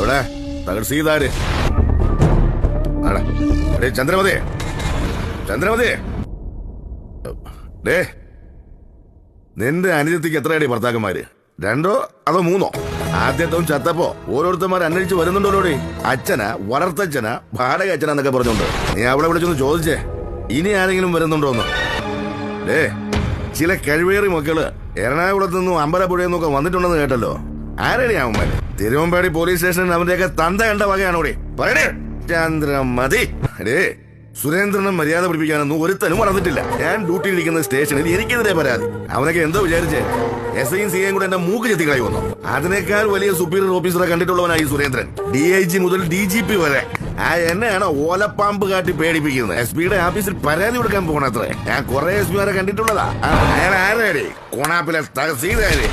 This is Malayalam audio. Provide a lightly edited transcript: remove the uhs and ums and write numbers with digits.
എവിടെ തകർച്ചീതാര് ചന്ദ്രമതി ചന്ദ്രമതി ഡേ നിന്റെ അനുജത്തിക്ക് എത്രയടി ഭർത്താക്കന്മാര്? 2 അതോ 3? ആദ്യത്തവും ചത്തപ്പോ ഓരോരുത്തന്മാർ അന്വേഷിച്ച് വരുന്നുണ്ടോടി. അച്ഛനാ, വളർത്തച്ഛനാ, ഭാടക അച്ഛനാന്നൊക്കെ പറഞ്ഞോണ്ട്. നീ അവളെ വിളിച്ചൊന്ന് ചോദിച്ചേ ഇനി ആരെങ്കിലും വരുന്നുണ്ടോന്ന്. ഡേ ചില കഴിവേറി മക്കള് എറണാകുളത്ത് നിന്നും അമ്പലപ്പുഴയിൽ നിന്നൊക്കെ വന്നിട്ടുണ്ടെന്ന് കേട്ടല്ലോ. ആരടി അവന്മാര്? തിരുവമ്പാടി പോലീസ് സ്റ്റേഷനിൽ അവന്റെയൊക്കെ തന്ത കണ്ട വകയാണോടി? പറയണേ ചന്ദ്രമതി. ഡേ സുരേന്ദ്രനെ മര്യാദ പിടിപ്പിക്കാനൊന്നും ഒരുത്തനും വളർന്നിട്ടില്ല. ഞാൻ ഡ്യൂട്ടിയിലിരിക്കുന്ന സ്റ്റേഷനിൽ എനിക്കെതിരെ പരാതി. അവനൊക്കെ എന്തോ വിചാരിച്ചേ SIയും CIയും കൂടെ എന്റെ മൂക്ക് ചെത്തിക്കളായി വന്നു. അതിനേക്കാൾ വലിയ സുപ്പീരിയർ ഓഫീസറെ കണ്ടിട്ടുള്ളവനായി സുരേന്ദ്രൻ. DIG മുതൽ DGP വരെ. എന്നെയാണ് ഓലപ്പാമ്പ് കാട്ടി പേടിപ്പിക്കുന്നത്. SP-യുടെ ഓഫീസിൽ പരാതി കൊടുക്കാൻ പോകണത്രേ. ഞാൻ കുറെ SP-മാരെ കണ്ടിട്ടുള്ളതാ. അയാൾ ആരേടി? കോണാപ്പിലെ തഹസീൽദാര്.